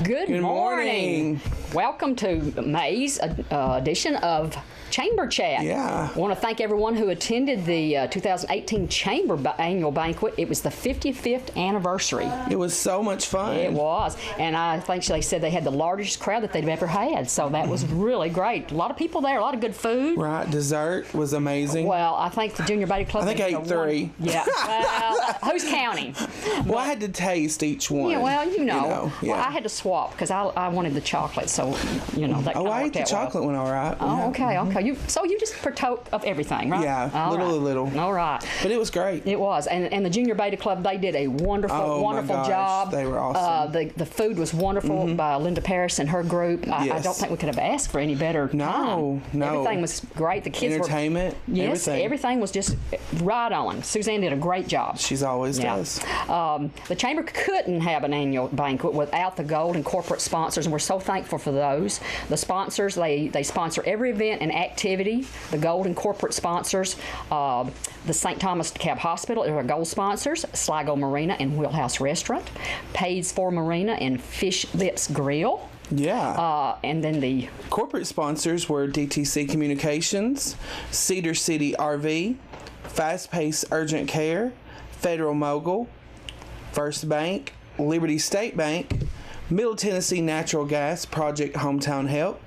Good morning. Welcome to May's edition of Chamber Chat. Yeah. I want to thank everyone who attended the 2018 Chamber Annual Banquet. It was the 55th anniversary. It was so much fun. It was. And I think they said they had the largest crowd that they've ever had. So that was really great. A lot of people there, a lot of good food. Right. Dessert was amazing. Well, I think the Junior Baby Club... I think I ate 3. Yeah. Well, who's counting? Well, I had to taste each one. Yeah, well, you know. Yeah. Well, I had to swap because I wanted the chocolate. So, that I ate the chocolate one all right. Oh, yeah. Okay. So you just partook of everything, right? Yeah, little. All right. But it was great. It was. And the Junior Beta Club, they did a wonderful job. They were awesome. The food was wonderful by Linda Paris and her group. Yes. I don't think we could have asked for any better time. No. Everything was great. The kids Entertainment, Yes, everything was just right on. Suzanne did a great job. She's always does. The Chamber couldn't have an annual banquet without the gold and corporate sponsors, and we're so thankful for those. The sponsors, they sponsor every event and activity. The gold and corporate sponsors, the St. Thomas DeKalb Hospital are our gold sponsors, Sligo Marina and Wheelhouse Restaurant, Pays for Marina and Fish Lips Grill. Yeah. And then the corporate sponsors were DTC Communications, Cedar City RV, Fast Pace Urgent Care, Federal Mogul, First Bank, Liberty State Bank, Middle Tennessee Natural Gas Project Hometown Help,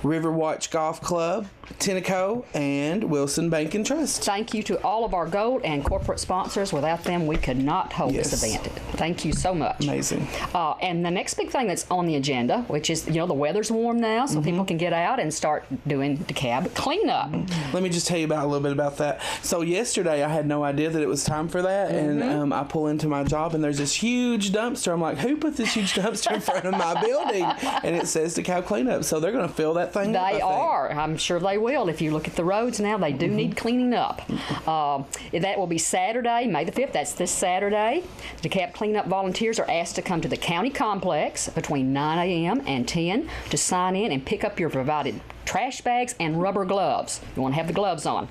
Riverwatch Golf Club, Tenneco, and Wilson Bank and Trust. Thank you to all of our gold and corporate sponsors. Without them, we could not hold this event. Thank you so much. Amazing. And the next big thing that's on the agenda, which is, the weather's warm now, so people can get out and start doing DeKalb cleanup. Let me just tell you a little bit about that. So yesterday, I had no idea that it was time for that, and I pull into my job, and there's this huge dumpster. I'm like, who put this huge dumpster in front of my building? And it says DeKalb cleanup, so they're going to fill that thing up. They are. I'm sure they will. If you look at the roads now, they do need cleaning up. That will be Saturday, May the 5th. That's this Saturday. The DeKalb cleanup volunteers are asked to come to the county complex between 9 a.m. and 10 to sign in and pick up your provided trash bags and rubber gloves. You want to have the gloves on.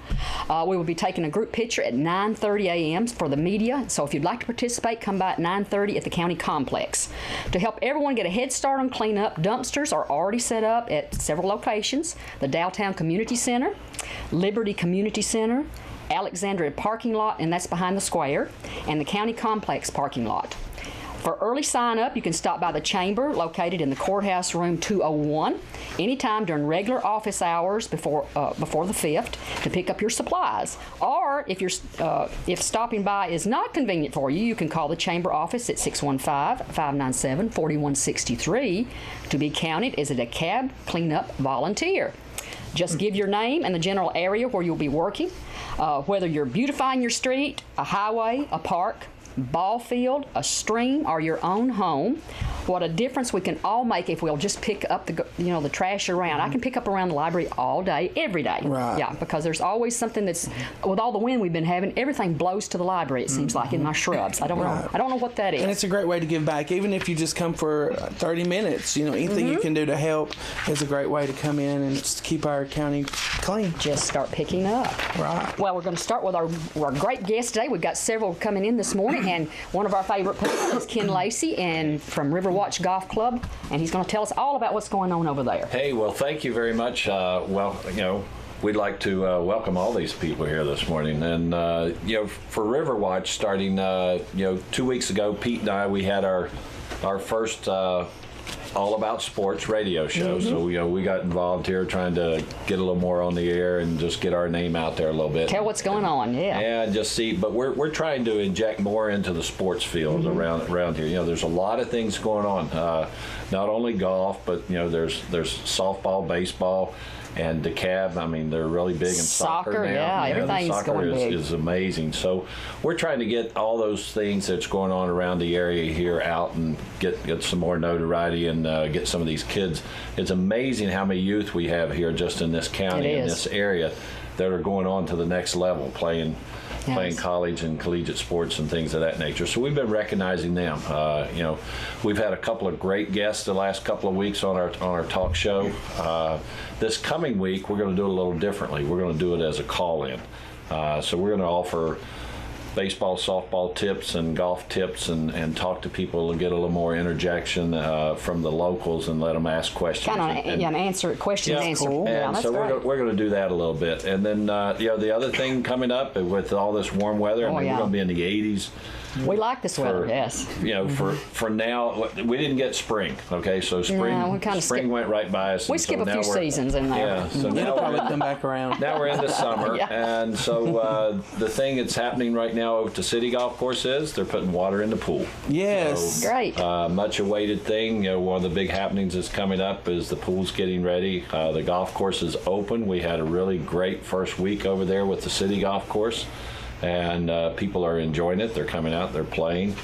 We will be taking a group picture at 9:30 a.m. for the media. So if you'd like to participate, come by at 9:30 at the county complex. To help everyone get a head start on cleanup, dumpsters are already set up at several locations: the Downtown Community Center, Liberty Community Center, Alexandria parking lot, and that's behind the square, and the county complex parking lot. For early sign-up, you can stop by the Chamber, located in the Courthouse Room 201, anytime during regular office hours before the 5th to pick up your supplies. Or if stopping by is not convenient for you, you can call the Chamber office at 615-597-4163 to be counted as a DeKalb cleanup volunteer. Just give your name and the general area where you'll be working, whether you're beautifying your street, a highway, a park, ball field, a stream, or your own home. What a difference we can all make if we'll just pick up the trash around. I can pick up around the library all day, every day. Right. Yeah, because there's always something that's, with all the wind we've been having, everything blows to the library, it seems like, in my shrubs. I don't know what that is. And it's a great way to give back. Even if you just come for 30 minutes, anything you can do to help is a great way to come in and just keep our county clean. Just start picking up. Right. Well, we're going to start with our great guest today. We've got several coming in this morning, and one of our favorite people is Ken Lacey from Riverwatch Golf Club, and he's going to tell us all about what's going on over there. Hey, well, thank you very much. We'd like to welcome all these people here this morning. And, for Riverwatch, starting, 2 weeks ago, Pete and I, we had our first all about sports radio show. So, we got involved here trying to get a little more on the air and just get our name out there a little bit. Tell what's going on, yeah. And just see, but we're trying to inject more into the sports field around here. There's a lot of things going on. Not only golf, but, there's softball, baseball, and DeKalb. I mean, they're really big in soccer now. Yeah, everything's going big. Is amazing. So we're trying to get all those things that's going on around the area here out and get some more notoriety and get some of these kids. It's amazing how many youth we have here just in this county, in this area, that are going on to the next level, playing college and collegiate sports and things of that nature. So we've been recognizing them. We've had a couple of great guests the last couple of weeks on our talk show. This coming week, we're going to do it a little differently. We're going to do it as a call-in. So we're going to offer baseball, softball tips and golf tips, and talk to people and get a little more interjection from the locals and let them ask questions. Kind of an answer, question and answer. cool. Yeah, And that's so great. we're going to do that a little bit. And then, the other thing coming up with all this warm weather, I mean, yeah. we're going to be in the 80s. We like this weather, for- yes. For now, we didn't get spring. Okay, so spring No, we kinda spring skip- went right by us. We and skip so a now few we're- seasons in there. Yeah, so It'll now probably we're, come back around. now we're into summer, Yeah. and so the thing that's happening right now over to City Golf Course is they're putting water in the pool. Yes. Great. Much awaited thing. One of the big happenings that's coming up is the pool's getting ready. The golf course is open. We had a really great first week over there with the City Golf Course, and people are enjoying it. They're coming out, they're playing.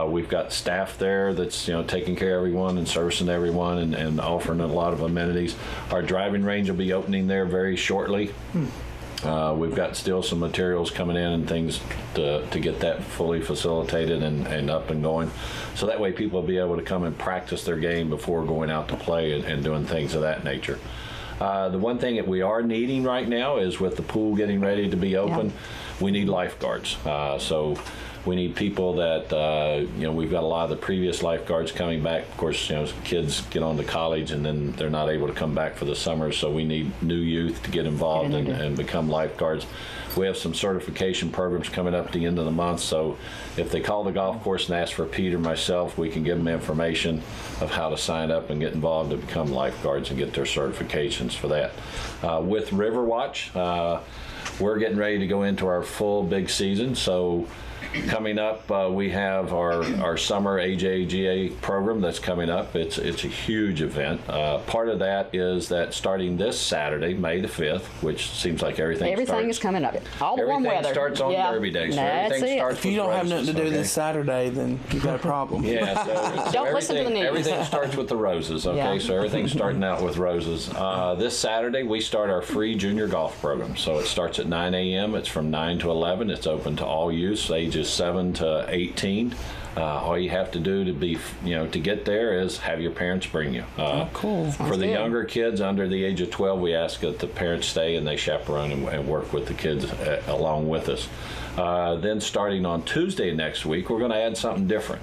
We've got staff there that's taking care of everyone and servicing everyone and offering a lot of amenities. Our driving range will be opening there very shortly. We've got still some materials coming in and things to get that fully facilitated and up and going. So that way people will be able to come and practice their game before going out to play and doing things of that nature. The one thing that we are needing right now is with the pool getting ready to be open, we need lifeguards. So we need people that, we've got a lot of the previous lifeguards coming back. Of course, kids get on to college and then they're not able to come back for the summer, so we need new youth to get involved and become lifeguards. We have some certification programs coming up at the end of the month, so if they call the golf course and ask for Pete or myself, we can give them information of how to sign up and get involved to become lifeguards and get their certifications for that. With Riverwatch, we're getting ready to go into our full big season, so coming up, we have our summer AJGA program that's coming up. It's a huge event. Part of that is that starting this Saturday, May the 5th, which seems like everything is coming up. All the warm Everything weather. starts on Derby Day, so That's everything it. starts If you with don't have roses, nothing to do okay? this Saturday, then you got a problem. Yeah, so Don't listen to the news. Everything starts with the roses, okay? Yeah. So everything's starting out with roses. This Saturday, we start our free junior golf program. So it starts at 9 a.m. It's from 9 to 11. It's open to all youth, ages 7 to 18. All you have to do to get there is have your parents bring you. Cool. For the good. younger kids under the age of 12, we ask that the parents stay and they chaperone and work with the kids along with us. Then starting on Tuesday next week, we're going to add something different.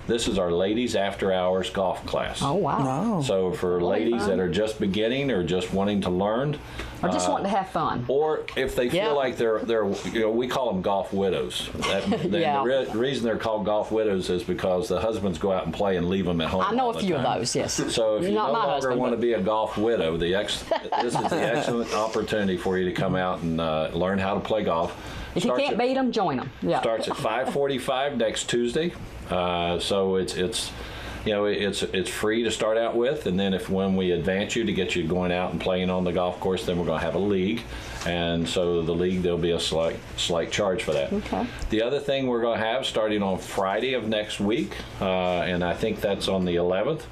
This is our ladies after hours golf class. Oh, wow. Oh. So for ladies fun. that are just beginning or just wanting to learn, Or just wanting to have fun. or if they feel Yeah. like they're we call them golf widows. Yeah. The reason they're called golf widows is because the husbands go out and play and leave them at home. I know all a the few of time. those, yes. So if you Not no my longer husband, want to but- be a golf widow, this is the excellent opportunity for you to come out and learn how to play golf. If you can't beat them, join them. Yeah. Starts at 5:45 next Tuesday. So it's free to start out with, and then when we advance you to get you going out and playing on the golf course, then we're going to have a league, and so the league there'll be a slight charge for that. Okay. The other thing we're going to have starting on Friday of next week, and I think that's on the 11th,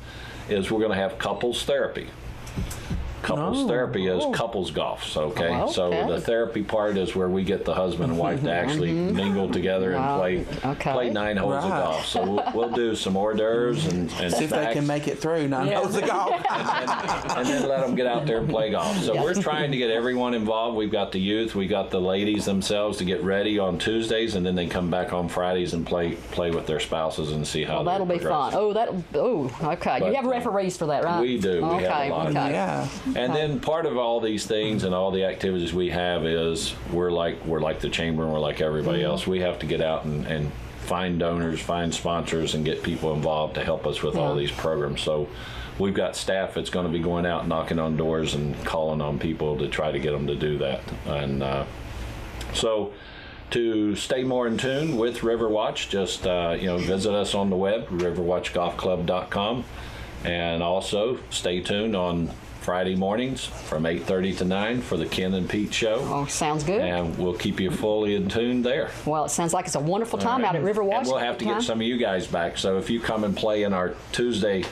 is we're going to have couples therapy. Couples therapy is couples golf, okay? Oh, So okay. the therapy part is where we get the husband and wife to actually mingle together Wow. and Okay. play 9 holes of Right. golf. So we'll do some hors d'oeuvres and See if they snacks, can make it through 9 holes of golf. and then let them get out there and play golf. So we're trying to get everyone involved. We've got the youth, we got the ladies themselves to get ready on Tuesdays, and then they come back on Fridays and play with their spouses and see how Well, they're that'll be fun. progressing. Okay. But, you have referees for that, right? we do. We have Okay. a lot of Okay. Yeah. And then part of all these things and all the activities we have is we're like the chamber and we're like everybody else. We have to get out and find donors, find sponsors, and get people involved to help us with all Yeah. these programs. So we've got staff that's going to be going out knocking on doors and calling on people to try to get them to do that. And so to stay more in tune with Riverwatch, just visit us on the web, riverwatchgolfclub.com, and also stay tuned on Friday mornings from 8:30 to 9 for the Ken and Pete show. Oh, sounds good. And we'll keep you fully in tune there. Well, it sounds like it's a wonderful time out at Riverwatch. And we'll have to get some of you guys back. So if you come and play in our Tuesday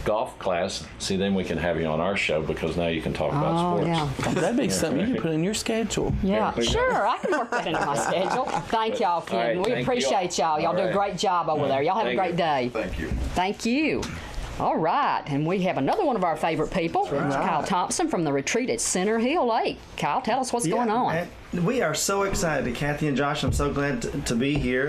golf class, see, then we can have you on our show because now you can talk about sports. Yeah. That'd be something you can put in your schedule. Yeah, we go. sure. I can work that into my schedule. Thank y'all, Ken. All right, we thank you. appreciate y'all. Y'all All do a right. great job over there. Y'all have a Thank great you. day. Thank you. Thank you. All right, and we have another one of our favorite people, Kyle Thompson from the retreat at Center Hill Lake. Kyle, tell us what's going on. We are so excited, Kathy and Josh. I'm so glad to be here.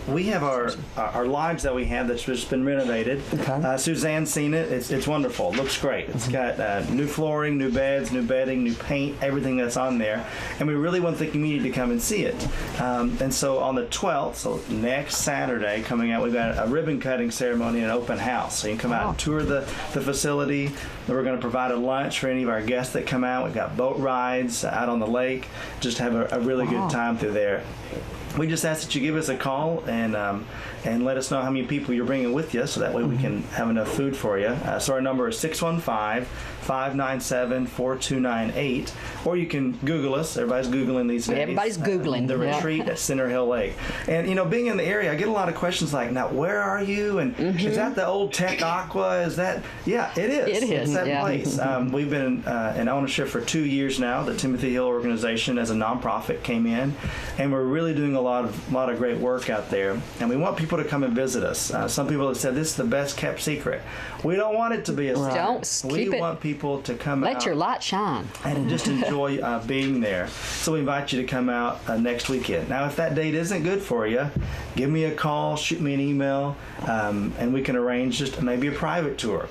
We have our lodge that we have that's just been renovated. Okay. Suzanne's seen it. It's wonderful. It looks great. It's got new flooring, new beds, new bedding, new paint, everything that's on there. And we really want the community to come and see it. And so on the 12th, so next Saturday coming out, we've got a ribbon cutting ceremony and an open house. So you can come out and tour the facility. We're going to provide a lunch for any of our guests that come out. We've got boat rides out on the lake. Just have a really good time through there. We just ask that you give us a call and let us know how many people you're bringing with you, so that way we can have enough food for you. So our number is 615-597-4298, or you can Google us. Everybody's Googling these days. Everybody's Googling. The retreat at Center Hill Lake. And, being in the area, I get a lot of questions like, now, where are you? And is that the old Tech Aqua? Is that? Yeah, it is. It is. It's that place. We've been in ownership for 2 years now. The Timothy Hill organization as a nonprofit came in, and we're really doing a lot of great work out there. And we want people to come and visit us. Some people have said this is the best kept secret. We don't want it to be a secret. Don't keep it. We want people to come out. Let your light shine. And just enjoy being there. So we invite you to come out next weekend. Now, if that date isn't good for you, give me a call, shoot me an email, and we can arrange just maybe a private tour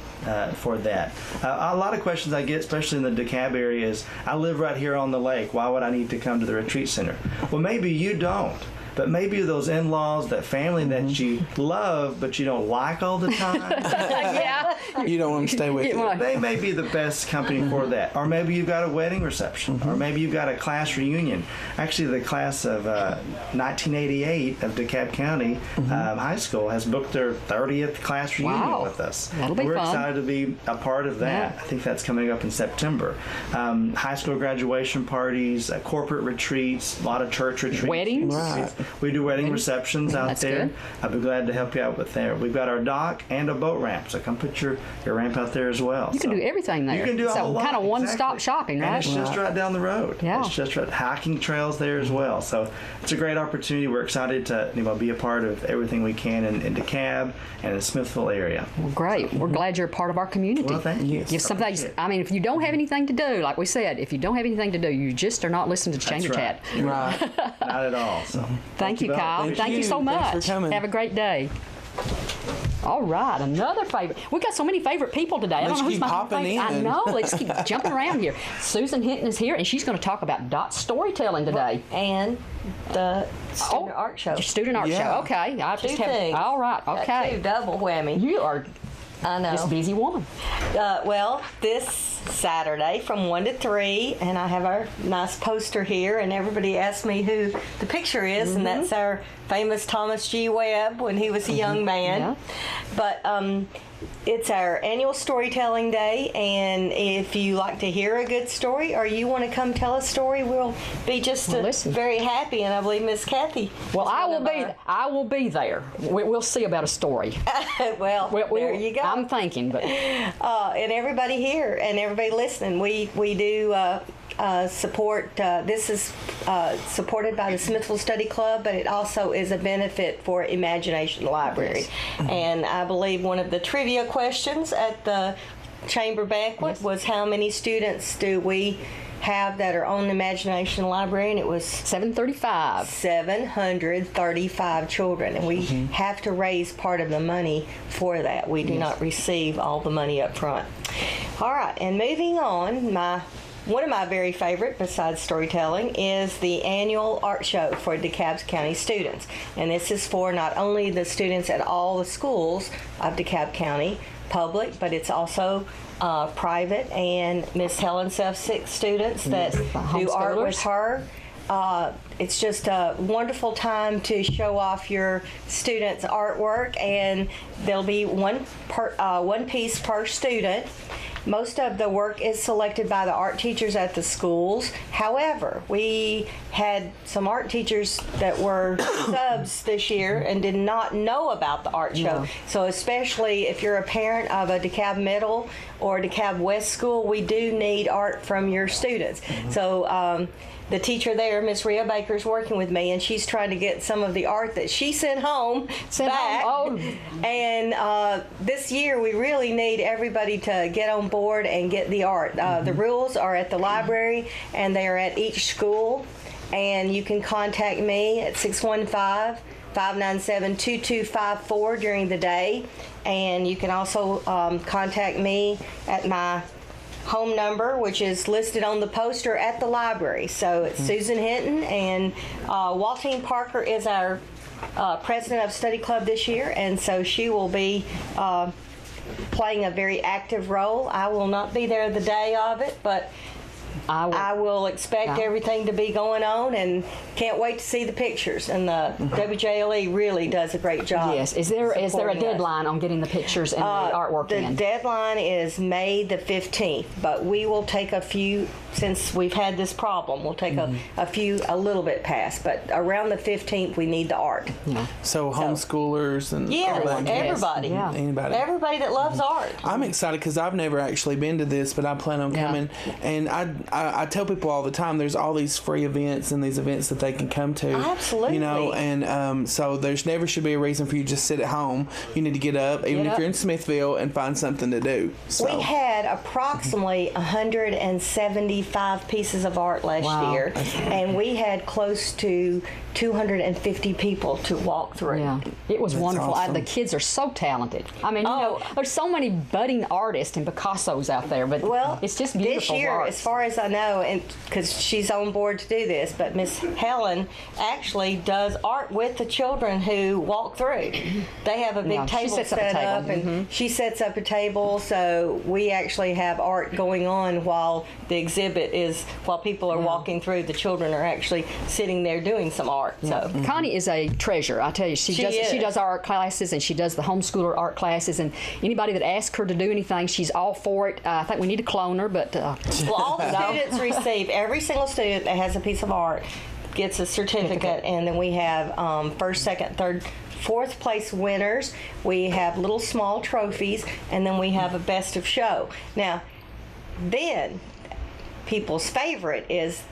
for that. A lot of questions I get, especially in the DeKalb area, is, I live right here on the lake. Why would I need to come to the retreat center? Well, maybe you don't. But maybe those in-laws, that family that you love but you don't like all the time, Yeah. You don't want them to stay with you. they may be the best company for that. Or maybe you've got a wedding reception. Or maybe you've got a class reunion. Actually, the class of 1988 of DeKalb County High School has booked their 30th class reunion with us. That'll be We're fun. excited to be a part of that. Yeah. I think that's coming up in September. High school graduation parties, corporate retreats, a lot of church retreats. Weddings. Right. We do wedding receptions out That's there. good. I'll be glad to help you out with there. We've got our dock and a boat ramp, so come put your ramp out there as well. You can do everything there. You can do a whole lot. kind of one-stop Exactly. shopping, And right? it's just right down the road. Yeah. It's just right. Hiking trails there as well. So it's a great opportunity. We're excited to be a part of everything we can in DeKalb and in the Smithville area. Well, great. We're glad you're a part of our community. Well, thank you. If something, if you don't have anything to do, like we said, if you don't have anything to do, you just are not listening to Changer That's Chat. right. Right. Not at all. So Thank you, both. Kyle. Thank you so much. Thanks for coming. Have a great day. All right, another favorite. We got so many favorite people today. I Let's don't know who's keep my popping favorite. I in. know. Let's keep jumping around here. Susan Hinton is here, and she's going to talk about dot storytelling today. And the student art show. Student art Yeah. show. Okay, I just Two have. things. All right. Got Okay. two, double whammy. You are I know. this busy woman. Well, this Saturday from 1 to 3, and I have our nice poster here, and everybody asked me who the picture is, and that's our famous Thomas G. Webb when he was a young man. Yeah. But it's our annual storytelling day, and if you like to hear a good story or you want to come tell a story, we'll be just listen. very happy, and I believe Miss Kathy. Well, is I one will of be. our- I will be there. We'll see about a story. well, there you go. I'm thinking, but And everybody here and everybody listening, we do support. This is supported by the Smithville Study Club, but it also is a benefit for Imagination Library. And I believe one of the trivia questions at the chamber banquet was, how many students do we have that are on the Imagination Library? And it was 7:35. 735 children, and we have to raise part of the money for that. We do not receive all the money up front. All right, and moving on, one of my very favorite, besides storytelling, is the annual art show for DeKalb County students. And this is for not only the students at all the schools of DeKalb County, public, but it's also private, and Miss Helen Selfsick students that do art with her. It's just a wonderful time to show off your students' artwork, and there'll be one piece per student. Most of the work is selected by the art teachers at the schools. However, we had some art teachers that were subs this year and did not know about the art show. So especially if you're a parent of a DeKalb Middle or DeKalb West school, we do need art from your students. So the teacher there, Miss Rhea Baker, is working with me, and she's trying to get some of the art that she sent home back. And this year, we really need everybody to get on board and get the art. The rules are at the library, and they are at each school. and you can contact me at 615-597-2254 during the day. And you can also contact me at my home number, which is listed on the poster at the library. So it's Susan Hinton, and Waltine Parker is our president of Study Club this year, and so she will be playing a very active role. I will not be there the day of it, but I will expect everything to be going on, and can't wait to see the pictures. And the WJLE really does a great job. Yes. Is there a deadline on getting the pictures and the artwork in? The deadline is May the 15th, but we will take a few, since we've had this problem, we'll take a little bit past, but around the 15th we need the art. Yeah. So homeschoolers and Yes, all that. everybody. Yeah. Anybody. Everybody that loves art. I'm excited because I've never actually been to this, but I plan on coming. And I tell people all the time, there's all these free events and these events that they can come to. Absolutely. You know, and so there's never should be a reason for you to just sit at home. You need to get up, even if you're in Smithville, and find something to do. So. We had approximately 175 pieces of art last year, and we had close to 250 people to walk through. Yeah, it was wonderful. awesome. The kids are so talented. I mean, you know, there's so many budding artists and Picassos out there, but it's just beautiful this year, art. as far as I know, and because she's on board to do this, but Miss Helen actually does art with the children who walk through. They have a big table set up, and she sets up a table, so we actually have art going on while the exhibit is, while people are walking through, the children are actually sitting there doing some art. So Connie is a treasure. I tell you, she does our art classes, and she does the homeschooler art classes, and anybody that asks her to do anything, she's all for it. I think we need to clone her, but well, all the students receive, every single student that has a piece of art gets a certificate, and then we have first, second, third, fourth place winners. We have little small trophies, and then we have a best of show. Now, then people's favorite is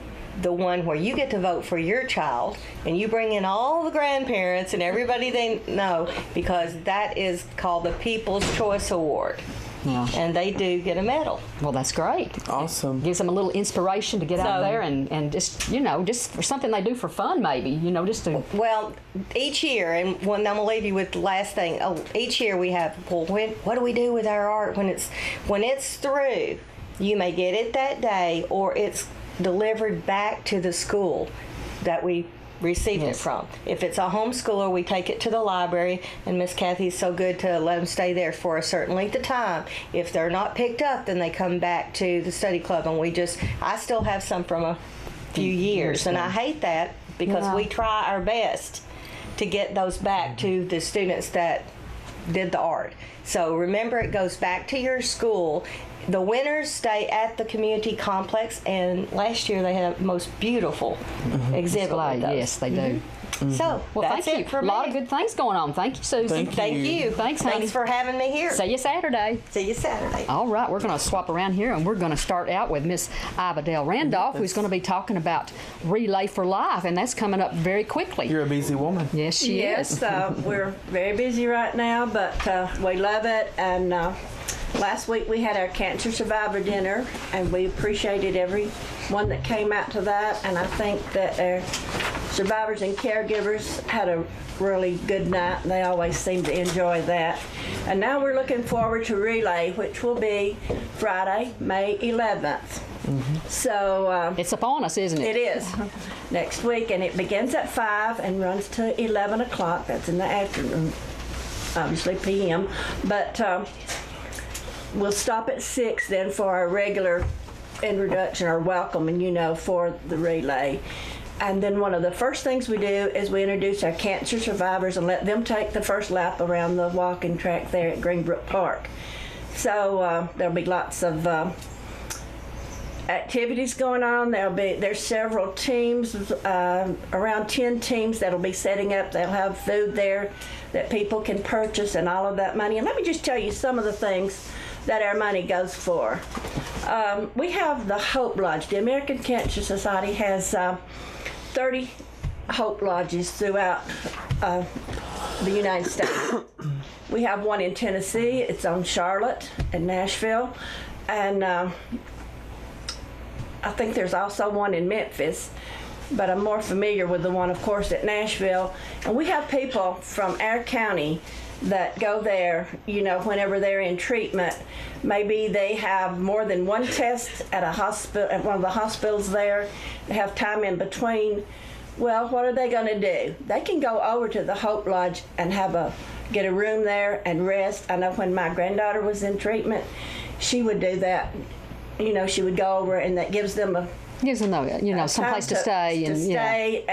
the one where you get to vote for your child, and you bring in all the grandparents and everybody they know, because that is called the People's Choice Award. Yeah. And they do get a medal. well, that's great. Awesome. Gives them a little inspiration to get out there and just, you know, just for something they do for fun, maybe, you know, just to. Well, each year, and I'm going to leave you with the last thing. Each year we have, well, what do we do with our art when it's through? You may get it that day, or it's delivered back to the school that we received it from. If it's a homeschooler, we take it to the library, and Miss Kathy's so good to let them stay there for a certain length of time. If they're not picked up, then they come back to the study club, and I still have some from a few years, and I hate that because we try our best to get those back to the students that did the art. So remember, it goes back to your school. The winners stay at the community complex, and last year they had a most beautiful exhibit with those. Yes, they do. So, Well, that's thank you. it for A me. lot of good things going on. Thank you, Susan. Thank you. Thank you. Thanks, honey. Thanks for having me here. See you Saturday. See you Saturday. All right, we're going to swap around here, and we're going to start out with Miss Ivadale Randolph, who's going to be talking about Relay for Life, and that's coming up very quickly. You're a busy woman. Yes, she is. Yes, we're very busy right now, but we love it. And last week we had our cancer survivor dinner, and we appreciated everyone that came out to that. And I think that our survivors and caregivers had a really good night. They always seem to enjoy that. And now we're looking forward to Relay, which will be Friday, May 11th. So It's upon us, isn't it? it is next week, and it begins at 5 and runs to 11 o'clock. That's in the afternoon, obviously p.m. But we'll stop at 6 then for our regular introduction or welcome, and for the relay. And then one of the first things we do is we introduce our cancer survivors and let them take the first lap around the walking track there at Greenbrook Park. So there'll be lots of activities going on. There's several teams, around 10 teams that'll be setting up. They'll have food there that people can purchase and all of that money. And let me just tell you some of the things that our money goes for. We have the Hope Lodge. The American Cancer Society has 30 Hope Lodges throughout the United States. We have one in Tennessee. It's on Charlotte and Nashville. And I think there's also one in Memphis. but I'm more familiar with the one, of course, at Nashville. And we have people from our county that go there, you know, whenever they're in treatment. Maybe they have more than one test at a hospital, at one of the hospitals there. They have time in between. Well, what are they going to do? They can go over to the Hope Lodge and get a room there and rest. I know when my granddaughter was in treatment, she would do that. You know, she would go over, and that gives them someplace to stay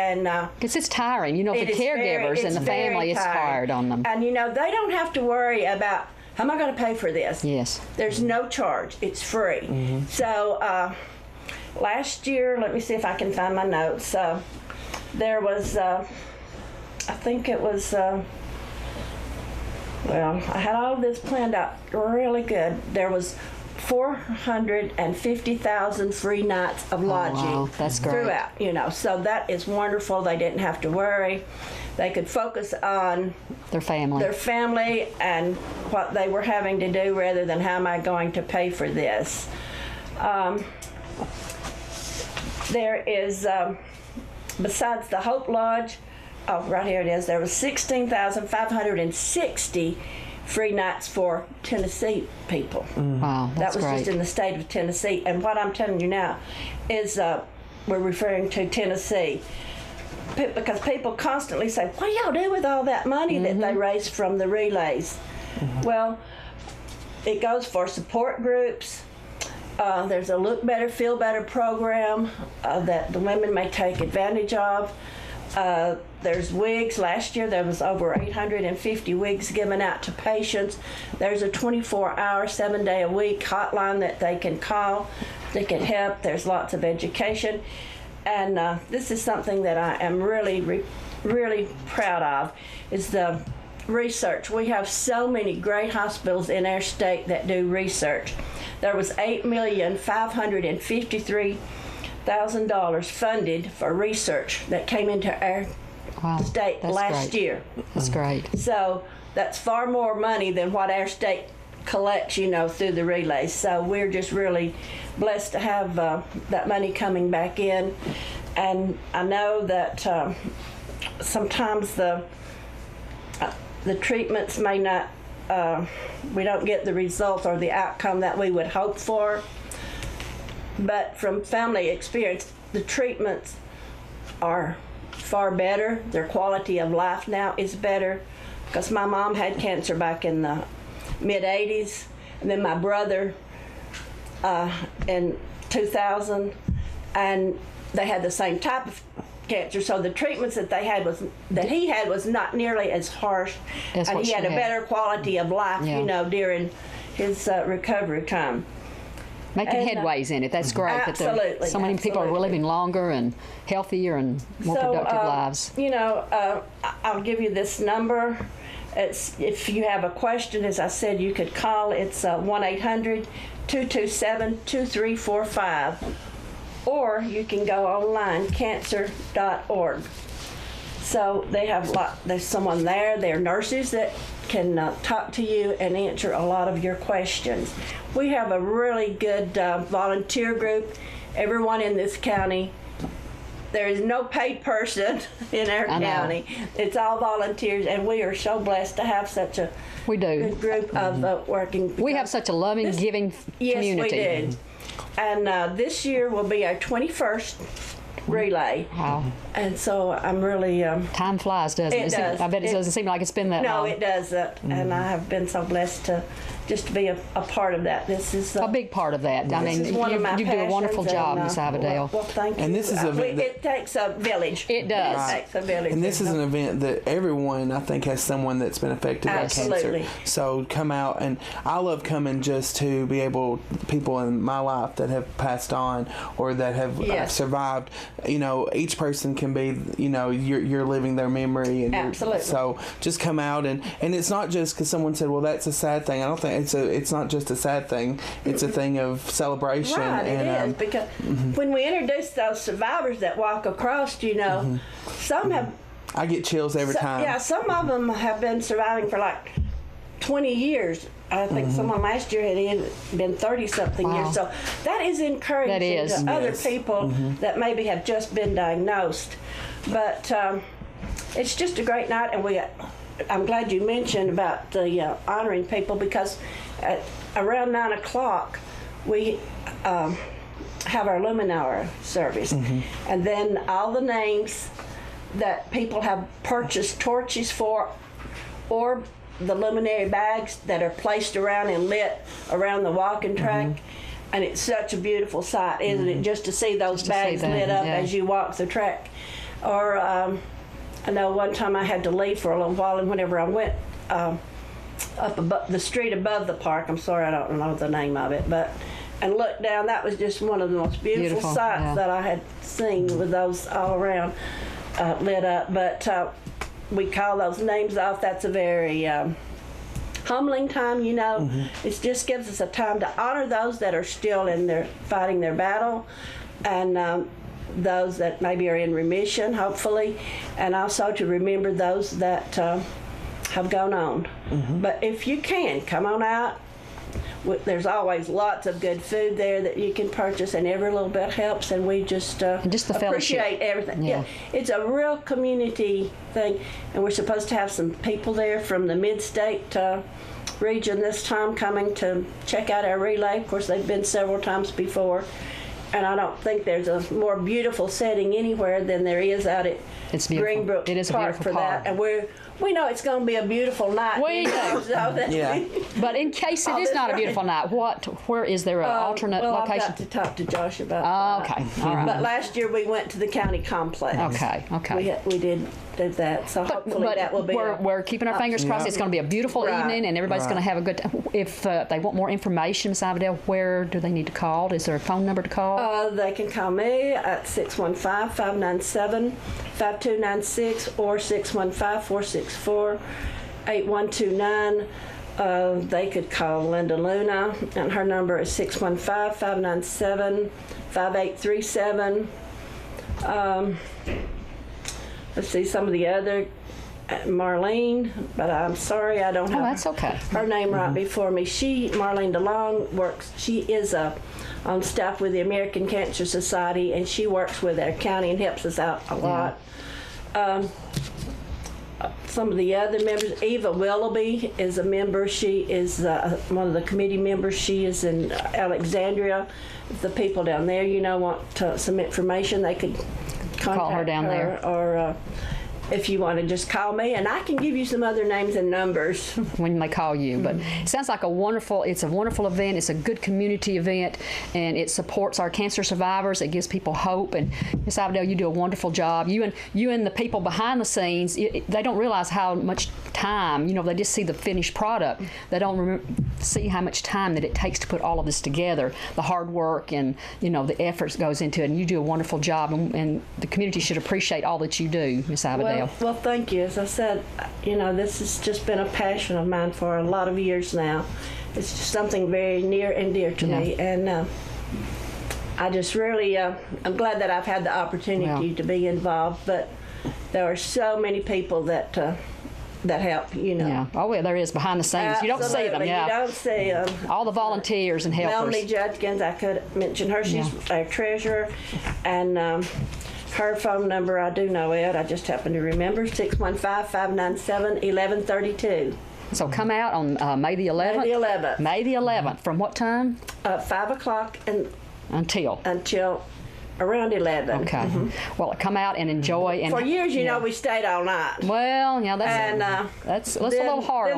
because it's tiring. You know, the caregivers and the family is hard on them. And you know, they don't have to worry about how am I going to pay for this. Yes. There's no charge. It's free. Mm-hmm. So last year, let me see if I can find my notes. There was, I think it was. Well, I had all of this planned out really good. There was 450,000 free nights of lodging. Wow, that's great. Throughout, you know, so that is wonderful. They didn't have to worry. They could focus on their family and what they were having to do rather than how am I going to pay for this. There is, besides the Hope Lodge, right here it is, there was 16,560 free nights for Tennessee people. Wow, that's that was great. just in the state of Tennessee. And what I'm telling you now is we're referring to Tennessee. Because people constantly say, what do y'all do with all that money that they raise from the relays? Well, it goes for support groups. There's a Look Better, Feel Better program that the women may take advantage of. There's wigs. Last year there was over 850 wigs given out to patients. There's a 24-hour, 7-day-a-week hotline that they can call. They can help. There's lots of education. And this is something that I am really, really proud of, is the research. We have so many great hospitals in our state that do research. There was $8,553,000 funded for research that came into our state last year. That's great. So that's far more money than what our state collects, you know, through the relays. So we're just really blessed to have that money coming back in. And I know that sometimes the treatments may not, we don't get the results or the outcome that we would hope for. But from family experience, the treatments are far better. Their quality of life now is better, because my mom had cancer back in the mid-'80s, and then my brother in 2000, and they had the same type of cancer. So the treatments that he had was not nearly as harsh, and he had a better quality of life, you know, during his recovery time. Making headways in it. That's great. Absolutely. That so many people are living longer and healthier and more productive lives. You know, I'll give you this number. It's, if you have a question, as I said, you could call. It's 1-800-227-2345. Or you can go online, cancer.org. So they have there's someone there. There are nurses that can talk to you and answer a lot of your questions. We have a really good volunteer group. Everyone in this county, there is no paid person in our county. It's all volunteers, and we are so blessed to have such a good group of working. We have such a loving, giving community. Yes, we do. And this year will be our 21st relay. Wow. And so I'm really... Time flies, doesn't it? It does. I bet it doesn't seem like it's been that long. No, it doesn't. And I have been so blessed to just be a part of that. This is a big part of that. I mean, you do a wonderful job, Ms. Ivadale. Well, thank you. And this is it takes a village. It does. It takes a village. And this is an event that everyone, I think, has someone that's been affected by cancer. So come out, and I love coming just to be able, people in my life that have passed on or that have survived, you know, each person can be, you know, you're living their memory. And absolutely. So just come out, and it's not just because someone said, well, that's a sad thing. I don't think it's not just a sad thing. It's a thing of celebration. Right, and, it is, because when we introduce those survivors that walk across, you know, some have... I get chills every time. Yeah, some of them have been surviving for like 20 years. I think someone last year had been 30-something Wow. years. So that is encouraging That is. to other Yes. people that maybe have just been diagnosed. But it's just a great night, and I'm glad you mentioned about the honoring people, because at around 9 o'clock we have our luminary service, and then all the names that people have purchased torches for, or the luminary bags that are placed around and lit around the walking track. And it's such a beautiful sight, isn't it, just to see those bags that, lit up yeah. as you walk the track. Or I know one time I had to leave for a little while, and whenever I went up above the street above the park, I'm sorry I don't know the name of it, and looked down, that was just one of the most beautiful sights yeah. that I had seen, with those all around lit up. But we call those names off. That's a very humbling time, you know. It just gives us a time to honor those that are still in there fighting their battle, and those that maybe are in remission, hopefully, and also to remember those that have gone on. But if you can, come on out. There's always lots of good food there that you can purchase, and every little bit helps, and we just just the fellowship. appreciate everything. Yeah. It's a real community thing, and we're supposed to have some people there from the mid-state region this time coming to check out our relay. Of course, they've been several times before, and I don't think there's a more beautiful setting anywhere than there is out at It's beautiful. Greenbrook It is a Park beautiful for park. that, and we know it's going to be a beautiful night. We you know, know. so that Yeah. But in case it is not a beautiful night, where is there an alternate well, location? I've got to talk to Josh about that. Okay, all right. But last year we went to the county complex. Okay. We did that, so hopefully But that will be. we're keeping our fingers crossed. It's going to be a beautiful Right. evening, and everybody's going to have a good time. If they want more information, Ms. Avondale, where do they need to call? Is there a phone number to call? They can call me at 615-597-5296 or 615-464-8129. They could call Linda Luna, and her number is 615-597-5837. Let's see some of the other. Marlene, but I'm sorry I don't have that's okay. her name right before me. Marlene DeLong she is on staff with the American Cancer Society, and she works with our county and helps us out a lot. Some of the other members, Eva Willoughby is a member. She is one of the committee members. She is in Alexandria. If the people down there, want some information, they could contact Call her down there. Or if you want to just call me, and I can give you some other names and numbers. When they call you. But it sounds like it's a wonderful event. It's a good community event, and it supports our cancer survivors. It gives people hope. And Ms. Avondale, you do a wonderful job. You and the people behind the scenes, they don't realize how much time, they just see the finished product. They don't see how much time that it takes to put all of this together, the hard work and, the efforts goes into it. And you do a wonderful job, and the community should appreciate all that you do, Ms. Avondale. Well, thank you. As I said, this has just been a passion of mine for a lot of years now. It's just something very near and dear to me, and I just really, I'm glad that I've had the opportunity to be involved. But there are so many people that help. Yeah. Oh, well, there is behind the scenes. You don't see them. Absolutely. Yeah. You don't see them. All the volunteers and helpers. Melanie Judkins, I could mention her. She's our treasurer, and her phone number, I do know it. I just happen to remember, 615-597-1132. So come out on May the 11th. May the 11th. May the 11th. From what time? 5 o'clock Until around 11. Okay. Well, come out and enjoy. And For years, we stayed all night. Well, yeah, And that's a little hard.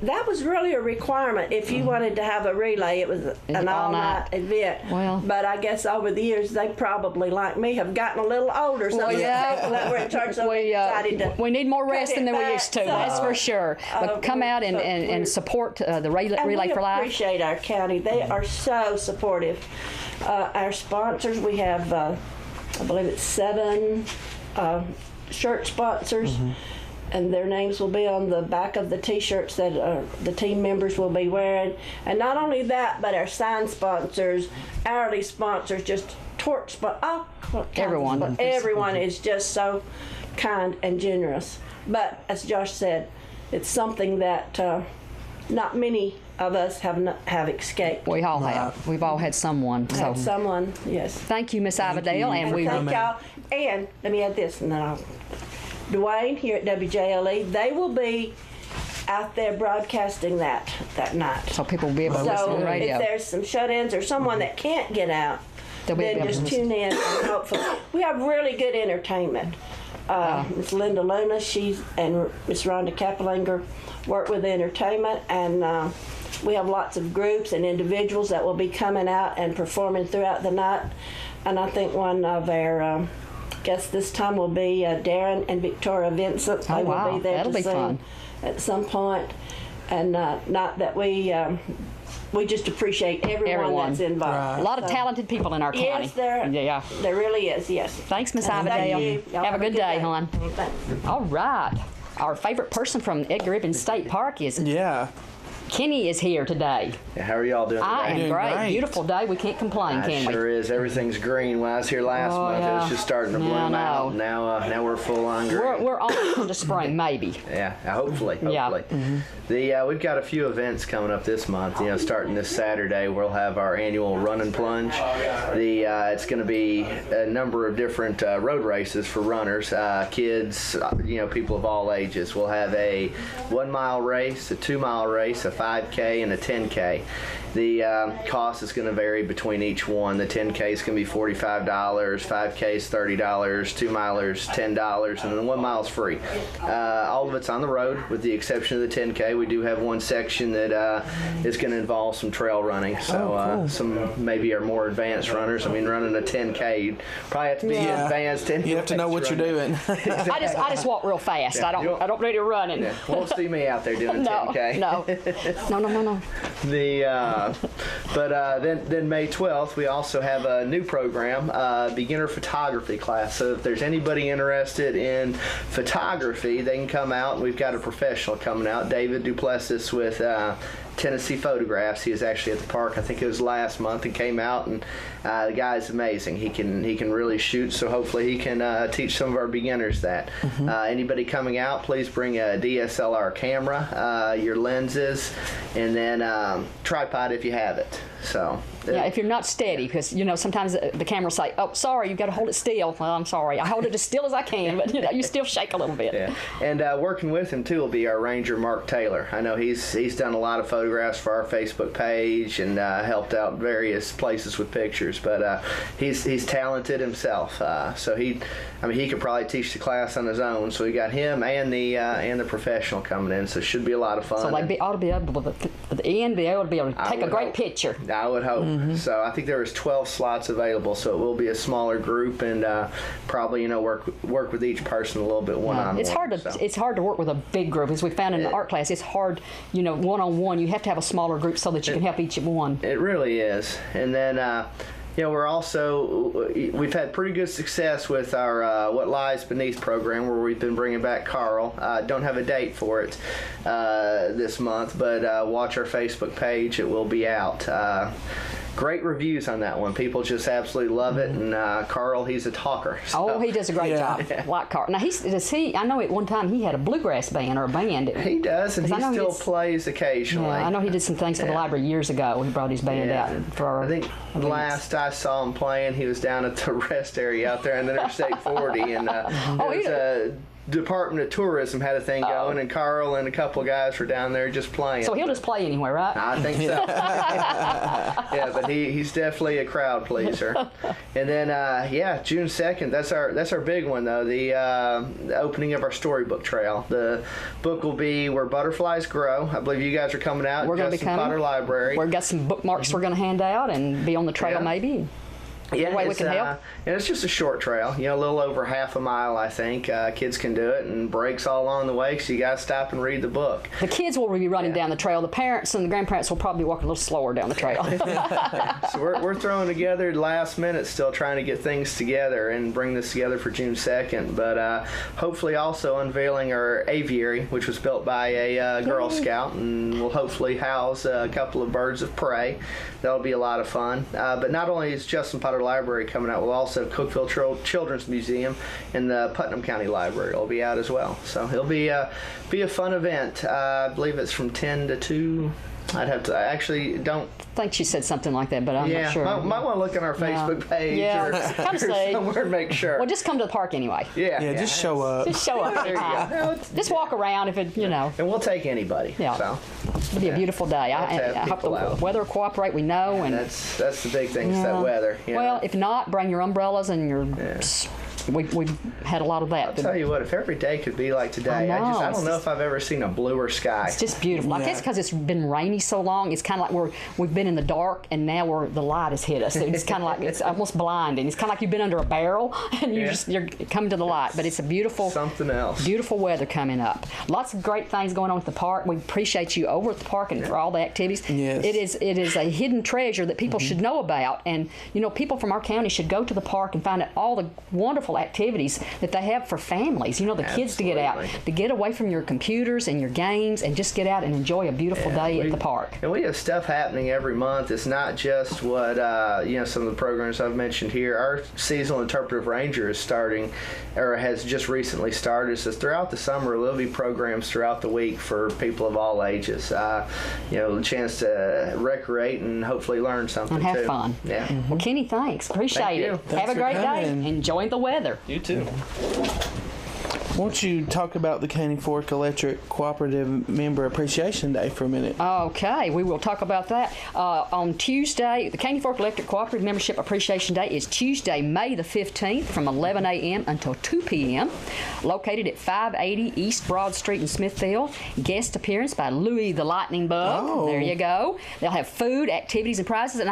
That was really a requirement. If you wanted to have a relay, it was an all-night event. Well. But I guess over the years, they probably, like me, have gotten a little older. So people that were in charge, so they decided to we need more rest cut than it we back, used to. so, That's for sure. But come out and support the Relay for Life. We appreciate our county. They are so supportive. Our sponsors, we have, I believe it's 7 shirt sponsors. And their names will be on the back of the T-shirts that the team members will be wearing. And not only that, but our sign sponsors, hourly sponsors, just torch sponsors. Everyone. Everyone is just so kind and generous. But as Josh said, it's something that not many of us have escaped. We all have. We've all had someone. So Had someone, yes. thank you, Miss Avondale, and we Thank y'all. And let me add this, and then Dwayne here at WJLE, they will be out there broadcasting that night. so people will be able to listen So on the if radio. there's some shut-ins or someone that can't get out, They'll be then able to just listen. tune in and hopefully we have really good entertainment. Miss Linda Luna, and Miss Rhonda Kappelinger work with entertainment, and we have lots of groups and individuals that will be coming out and performing throughout the night. And I think one of our guests this time will be Darren and Victoria Vincent. They wow. will be there That'll to be sing fun. at some point. And not that we just appreciate everyone that's involved. A lot of So- talented people in our county. Yes, there really is, yes. Thanks, Miss Thank Avondale. you. Y'all Have a good day, hon. Thanks. All right. Our favorite person from Edgar Ibn State Park is Yeah. Kenny is here today. How are y'all doing I today? am Doing great. great. Beautiful day. We can't complain, It can we? sure is. Everything's green. When I was here last Oh, month, it yeah. was just starting to Yeah, bloom I out. know. Now we're full on green. We're on into spring, maybe. Yeah, hopefully. Yeah. We've got a few events coming up this month. Starting this Saturday, we'll have our annual run and plunge. It's going to be a number of different road races for runners, kids, people of all ages. We'll have a 1 mile race, a 2 mile race, a 5K, and a 10K. The cost is going to vary between each one. The 10K is going to be $45, 5K is $30, 2 milers $10, and then 1 mile is free. All of it's on the road, with the exception of the 10K. We do have one section that is going to involve some trail running. So some maybe our more advanced runners. I mean, running a 10K, you probably have to be advanced. You have to know what you're doing. I just walk real fast. I don't do any running. Yeah. Won't see me out there doing No, 10K. no. Then May 12th, we also have a new program, beginner photography class. So if there's anybody interested in photography, they can come out. We've got a professional coming out, David Duplessis with Tennessee Photographs. He was actually at the park, I think it was last month, and came out, and the guy's amazing. He can really shoot, so hopefully he can teach some of our beginners that. Anybody coming out, please bring a DSLR camera, your lenses, and then tripod if you have it. So Yeah, if you're not steady, because sometimes the camera will say, "Oh, sorry, you've got to hold it still." Well, I'm sorry, I hold it as still as I can, but you still shake a little bit. Yeah, and working with him too will be our ranger Mark Taylor. I know he's done a lot of photographs for our Facebook page and helped out various places with pictures. But he's talented himself, so he could probably teach the class on his own. So we got him and the professional coming in, so it should be a lot of fun. So they ought to be able to, at the end, be able to take a great picture. I would hope. So I think there was 12 slots available, so it will be a smaller group, and probably work with each person a little bit one-on-one. It's hard to work with a big group, as we found in the art class. It's hard, one-on-one. You have to have a smaller group so that you can help each one. It really is. And then we've had pretty good success with our What Lies Beneath program, where we've been bringing back Carl. Don't have a date for it this month, but watch our Facebook page. It will be out. Great reviews on that one. People just absolutely love it. And Carl, he's a talker. So. Oh, he does a great job. Like Carl. Now, I know at one time he had a bluegrass band or a band. He does, and he still plays occasionally. Yeah, I know he did some things for the library years ago. He brought his band out for our I think events. last I saw him playing, he was down at the rest area out there on Interstate 40, and Department of Tourism had a thing going, and Carl and a couple of guys were down there just playing. So he'll just play anywhere, right? I think so. Yeah, but he's definitely a crowd pleaser. And then June 2nd, that's our big one though, the opening of our storybook trail. The book will be Where Butterflies Grow. I believe you guys are coming out. We're going to be coming. Potter Library. We've got some bookmarks we're going to hand out and be on the trail maybe. Yeah, way we can help. It's just a short trail, a little over half a mile, I think. Kids can do it, and breaks all along the way, so you got to stop and read the book. The kids will be running down the trail. The parents and the grandparents will probably walk a little slower down the trail. So we're throwing together last minute, still trying to get things together and bring this together for June 2nd. But hopefully also unveiling our aviary, which was built by a Girl Scout, and will hopefully house a couple of birds of prey. That'll be a lot of fun. But not only is Justin Potter Water Library coming out. We'll also Cookeville Children's Museum and the Putnam County Library will be out as well. So it'll be a fun event. I believe it's from 10 to 2. I actually don't. I think she said something like that, but I'm not sure. Might want to look on our Facebook page or come see. somewhere and make sure. Well, just come to the park anyway. Yeah, just show up. Just show up. There you go. Just walk around if it, And we'll take anybody. Yeah. So It'll be a beautiful day. I have hope the people out. weather will cooperate. We know, and that's the big thing. Is that weather. Well, if not, bring your umbrellas and your. We've had a lot of that. I'll tell you what, if every day could be like today, I don't know if I've ever seen a bluer sky. It's just beautiful. I guess because it's been rainy so long, it's kind of like we've been in the dark and now the light has hit us. It's kind of like it's almost blinding. It's kind of like you've been under a barrel and you're coming to the light. But it's a beautiful something else. Beautiful weather coming up. Lots of great things going on at the park. We appreciate you over at the park and for all the activities. Yes. It is a hidden treasure that people should know about, and people from our county should go to the park and find out all the wonderful activities that they have for families. The kids to get out, to get away from your computers and your games and just get out and enjoy a beautiful day at the park. And we have stuff happening every month. It's not just what, some of the programs I've mentioned here. Our seasonal interpretive ranger is starting, or has just recently started. So throughout the summer, there'll be programs throughout the week for people of all ages. A chance to recreate and hopefully learn something and have too. fun. Yeah. Well, Kenny, thanks. Appreciate it. Thanks have a great for day. coming. Enjoy the weather. You too. Won't you talk about the Caney Fork Electric Cooperative Member Appreciation Day for a minute? Okay, we will talk about that. On Tuesday, the Caney Fork Electric Cooperative Membership Appreciation Day is Tuesday, May the 15th from 11 a.m. until 2 p.m. Located at 580 East Broad Street in Smithville. Guest appearance by Louis the Lightning Bug. Oh. There you go. They'll have food, activities, and prizes. And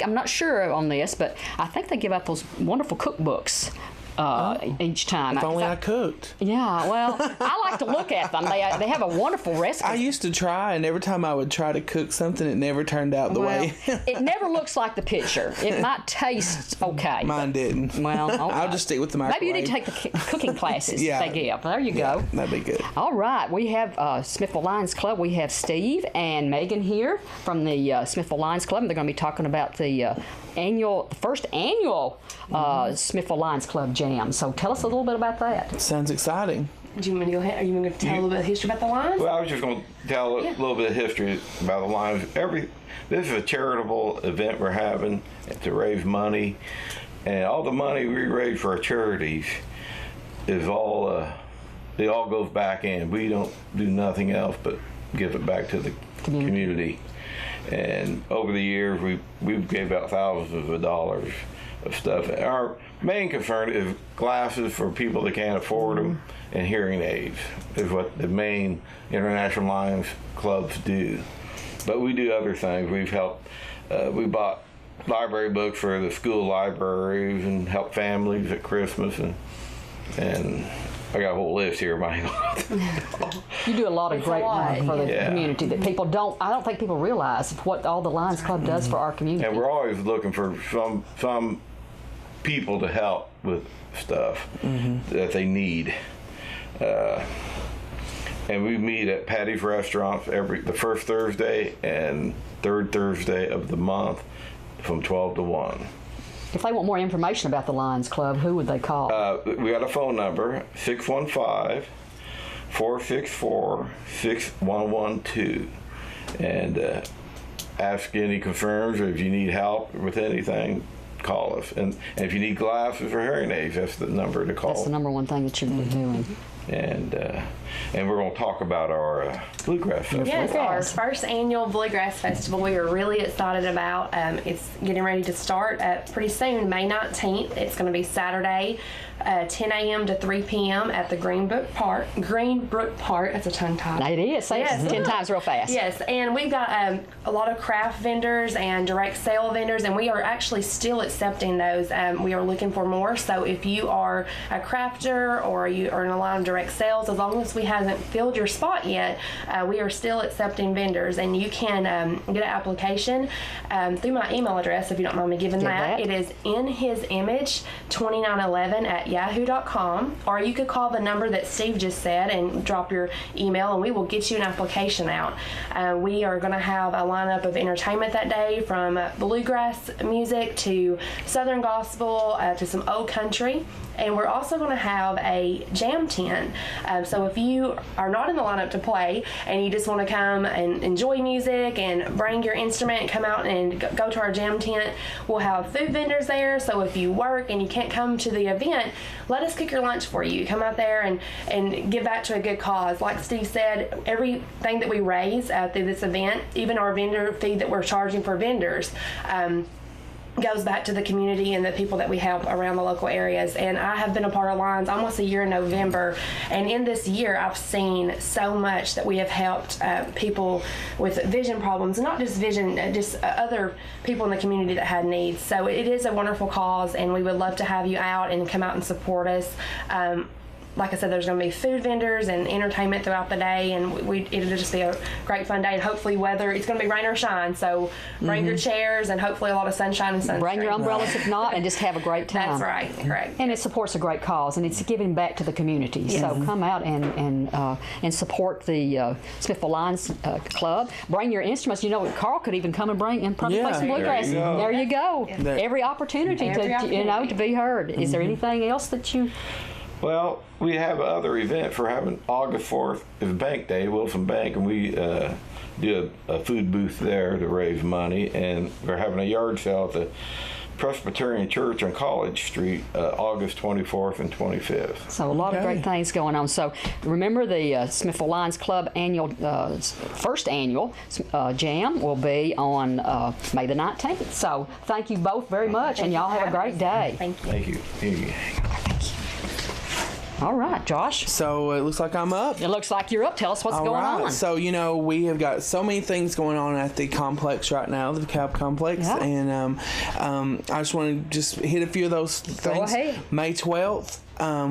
I'm not sure on this, but I think they give out those wonderful cookbooks. Each time. If only I cooked. Yeah, well, I like to look at them. They have a wonderful recipe. I used to try, and every time I would try to cook something, it never turned out the way. It never looks like the picture. It might taste okay. Mine didn't. Well, okay. I'll just stick with the microwave. Maybe you need to take the cooking classes Yeah. they give. There you go. That'd be good. All right, we have Smithville Lions Club. We have Steve and Megan here from the Smithville Lions Club, and they're going to be talking about the first annual Smithville Lions Club Jam. So tell us a little bit about that. Sounds exciting. Do you want me to go ahead? Are you going to tell a little bit of history about the Lions? Well, I was just going to tell a little bit of history about the Lions. This is a charitable event we're having to raise money, and all the money we raise for our charities is all it all goes back in. We don't do nothing else but give it back to the community. And over the years, we've gave out thousands of dollars of stuff. Our main concern is glasses for people that can't afford them, and hearing aids is what the main International Lions clubs do. But we do other things. We've helped. We bought library books for the school libraries and helped families at Christmas, and I got a whole list here, Mike. You do a lot of great work for the community that I don't think people realize what all the Lions Club does for our community. And we're always looking for some people to help with stuff that they need. And we meet at Patty's Restaurant the first Thursday and third Thursday of the month from 12 to 1. If they want more information about the Lions Club, who would they call? We got a phone number, 615-464-6112. And ask any concerns, or if you need help with anything, call us. And if you need glasses or hearing aids, that's the number to call. That's the number one thing that you're doing. And we're going to talk about our Bluegrass Festival. Yes, our first annual Bluegrass Festival we are really excited about. It's getting ready to start pretty soon, May 19th. It's going to be Saturday, 10 a.m. to 3 p.m. at the Greenbrook Park. That's a tongue tie. It is. Say it 10 times real fast. Yes, and we've got a lot of craft vendors and direct sale vendors, and we are actually still accepting those. We are looking for more, so if you are a crafter or you are in a line of direct sales, as long as we haven't filled your spot yet, we are still accepting vendors, and you can get an application through my email address if you don't mind me giving that. It is inhisimage2911 at yahoo.com, or you could call the number that Steve just said and drop your email, and we will get you an application out. We are going to have a lineup of entertainment that day, from bluegrass music to Southern gospel to some old country. And we're also going to have a jam tent. So if you are not in the lineup to play and you just want to come and enjoy music and bring your instrument and come out and go to our jam tent, we'll have food vendors there. So if you work and you can't come to the event, let us cook your lunch for you. Come out there and give back to a good cause. Like Steve said, everything that we raise through this event, even our vendor fee that we're charging for vendors, goes back to the community and the people that we help around the local areas. And I have been a part of Lions almost a year in November, and in this year I've seen so much that we have helped people with vision problems, not just vision, just other people in the community that had needs. So it is a wonderful cause, and we would love to have you out and come out and support us. Like I said, there's going to be food vendors and entertainment throughout the day, and it'll just be a great fun day. And hopefully weather, it's going to be rain or shine, so bring your chairs and hopefully a lot of sunshine and sunshine. Bring your umbrellas if not, and just have a great time. That's right, correct. And it supports a great cause, and it's giving back to the community. Yes. So come out and support the Smithville Lions Club. Bring your instruments. You know, Carl could even come and bring and probably play some bluegrass. There you go. Every opportunity to be heard. Is there anything else that you? Well, we have other event for having August 4th is Bank Day, Wilson Bank, and we do a food booth there to raise money, and we're having a yard sale at the Presbyterian Church on College Street, August 24th and 25th. So a lot of great things going on. So remember, the Smithville Lions Club annual, first annual jam will be on May the 19th. So thank you both very much, and y'all have a great day. Thank you. Thank you. Thank you. All right, Josh. So it looks like I'm up. It looks like you're up. Tell us what's going on. So, we have got so many things going on at the complex right now, the DeKalb complex. Yeah. And I just want to hit a few of those things. Go ahead. May 12th.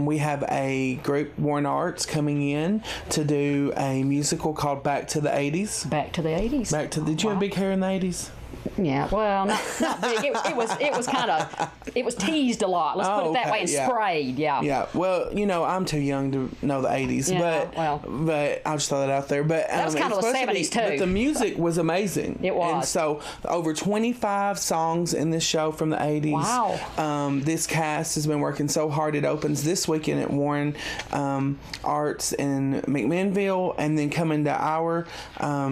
We have a group, Warren Arts, coming in to do a musical called Back to the 80s. Back to the 80s. Did you have big hair in the 80s? Yeah, well, not big. It was kind of, it was teased a lot. Let's put it that way, and sprayed. Yeah. Yeah. Well, I'm too young to know the 80s, but I'll just throw that out there. But that was kind of the 70s too. But the music was amazing. It was. And so over 25 songs in this show from the 80s. Wow. This cast has been working so hard. It opens this weekend at Warren Arts in McMinnville, and then coming to our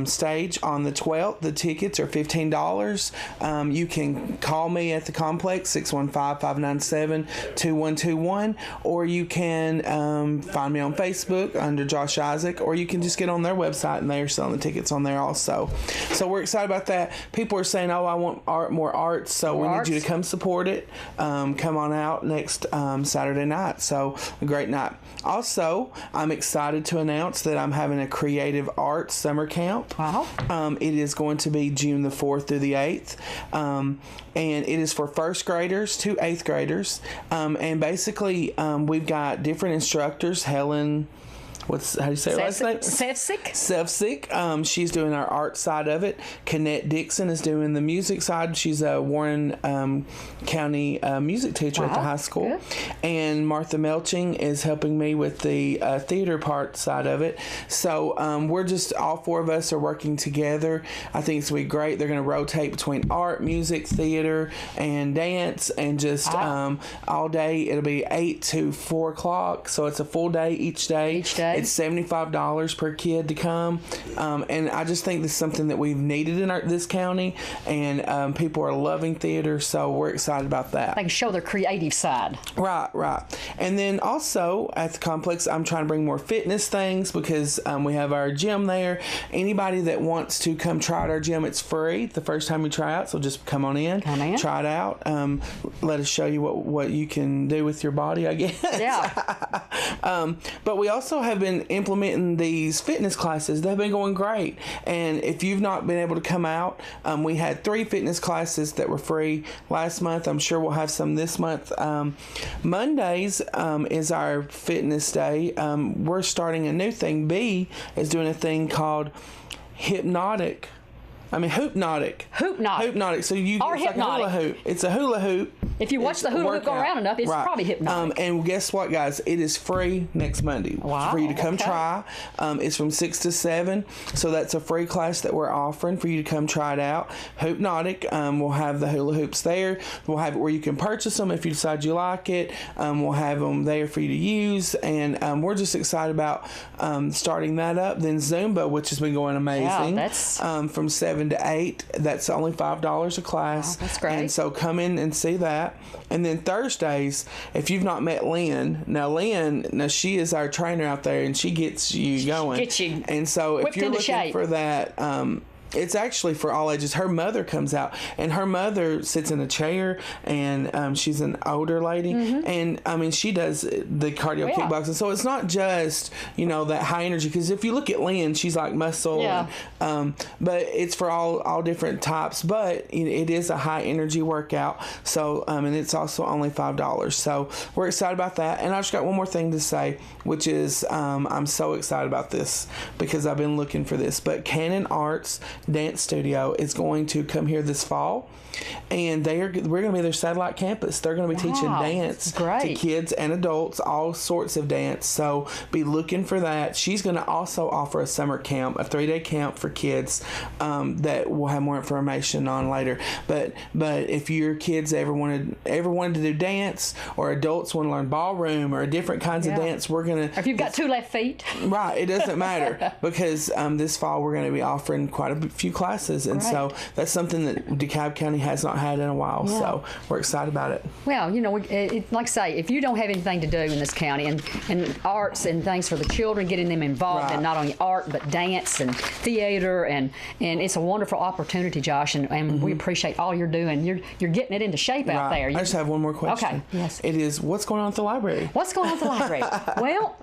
stage on the 12th. The tickets are $15. You can call me at the complex, 615-597-2121, or you can find me on Facebook under Josh Isaac, or you can just get on their website, and they are selling the tickets on there also. So we're excited about that. People are saying, I want more arts, so we need you to come support it. Come on out next Saturday night. So a great night. Also, I'm excited to announce that I'm having a creative arts summer camp. Wow. It is going to be June the 4th through the 8th. And it is for first graders to 8th graders. And basically, we've got different instructors. Helen, how do you say her last name? Sevcik. She's doing our art side of it. Canette Dixon is doing the music side. She's a Warren County music teacher at the high school. Good. And Martha Melching is helping me with the theater part side of it. So we're just, all four of us are working together. I think it's going to be great. They're going to rotate between art, music, theater, and dance, and just all day. It'll be 8 to 4 o'clock. So it's a full day each day. It's $75 per kid to come, and I just think this is something that we've needed in this county, and people are loving theater, so we're excited about that. They can show their creative side. Right. And then also at the complex, I'm trying to bring more fitness things because we have our gym there. Anybody that wants to come try out our gym, it's free the first time you try out, so just come on in. Try it out. Let us show you what you can do with your body, I guess. Yeah. But we also have been implementing these fitness classes. They've been going great. And if you've not been able to come out, we had 3 fitness classes that were free last month. I'm sure we'll have some this month. Mondays is our fitness day. We're starting a new thing. B is doing a thing called Hoopnotic. So you Or it's like a hula hoop. It's a hula hoop. If you watch the hula hoop go around enough, it's probably hypnotic. And guess what, guys? It is free next Monday for you to come try. It's from 6 to 7, so that's a free class that we're offering for you to come try it out. Hypnotic. We'll have the hula hoops there. We'll have it where you can purchase them if you decide you like it. We'll have them there for you to use, and we're just excited about starting that up. Then Zumba, which has been going amazing. Yeah, that's from 7 to 8. That's only $5 a class. Wow, that's great. And so come in and see that. And then Thursdays, if you've not met Lynn, now she is our trainer out there, and she gets you going. Gets you and so if you're looking shape. for that, it's actually for all ages. Her mother comes out, and her mother sits in a chair, and she's an older lady, and I mean she does the cardio kickboxing. So it's not just that high energy, because if you look at Lynn, she's like muscle, and, but it's for all different types. But it is a high energy workout. So and it's also only $5. So we're excited about that. And I've just got one more thing to say, which is I'm so excited about this because I've been looking for this. But Canon Arts Dance Studio is going to come here this fall, and we're going to be their satellite campus. They're going to be teaching dance to kids and adults, all sorts of dance. So be looking for that. She's going to also offer a summer camp, a 3-day camp for kids that we'll have more information on later. But if your kids ever wanted to do dance, or adults want to learn ballroom or different kinds of dance, we're going to. If you've got 2 left feet, right? It doesn't matter because this fall we're going to be offering quite a few classes, and so that's something that DeKalb County has not had in a while. So we're excited about it. Well, like I say, if you don't have anything to do in this county, and arts and things for the children, getting them involved in not only art but dance and theater, and it's a wonderful opportunity, Josh, and we appreciate all you're doing. You're getting it into shape out there. I just have one more question. Okay. Yes. It is, what's going on at the library? What's going on at the library? Well,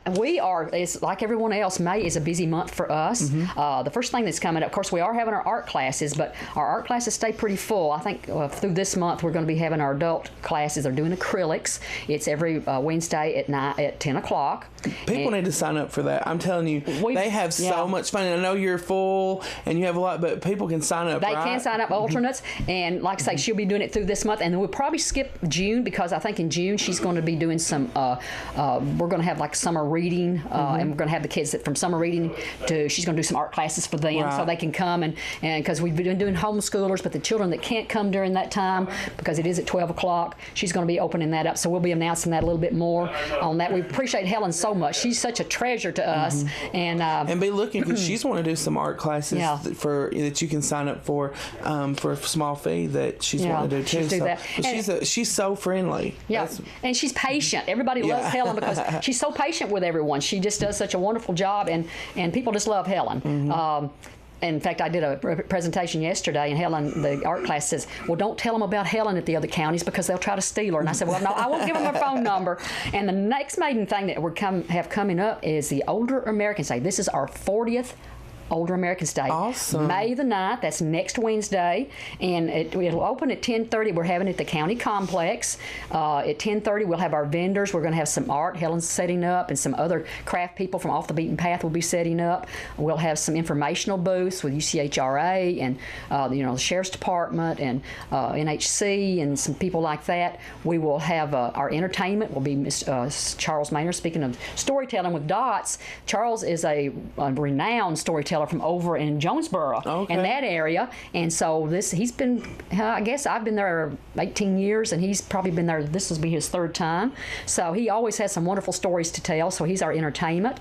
it's like everyone else. May is a busy month for us. The first thing that's coming up, of course, we are having our art classes, but our art classes stay pretty full. I think through this month we're going to be having our adult classes. They're doing acrylics. It's every Wednesday at 10 o'clock. People need to sign up for that. I'm telling you, they have so much fun. And I know you're full and you have a lot, but people can sign up. They can sign up, alternates, and like I say, she'll be doing it through this month, and then we'll probably skip June, because I think in June she's going to be doing some. We're going to have like summer reading, and we're going to have the kids that from summer reading she's going to do some art classes for them, so they can come and because we've been doing homeschoolers, but the children that can't come during that time because it is at 12 o'clock, she's going to be opening that up. So we'll be announcing that a little bit more on that. We appreciate Helen so much. She's such a treasure to us, and be looking, because she's want to do some art classes that you can sign up for a small fee that she's wanting to do too. So she's so friendly. Yeah, and she's patient. Everybody loves Helen because she's so patient with everyone. She just does such a wonderful job, and people just love Helen. In fact, I did a presentation yesterday, and Helen, the art class, says, well, don't tell them about Helen at the other counties because they'll try to steal her. And I said, well, no, I won't give them her phone number. And the next maiden thing that we have coming up is the Older Americans Day. This is our 40th Older Americans Day. Awesome. May the 9th, that's next Wednesday, and it'll open at 10:30. We're having it at the county complex. At 10:30, we'll have our vendors. We're going to have some art. Helen's setting up, and some other craft people from Off the Beaten Path will be setting up. We'll have some informational booths with UCHRA and the Sheriff's Department and NHC and some people like that. We will have our entertainment will be Charles Maynard. Speaking of storytelling with Dots, Charles is a renowned storyteller from over in Jonesboro, in that area, and so he's been, I guess I've been there 18 years, and he's probably been there, this will be his 3rd time, so he always has some wonderful stories to tell, so he's our entertainment.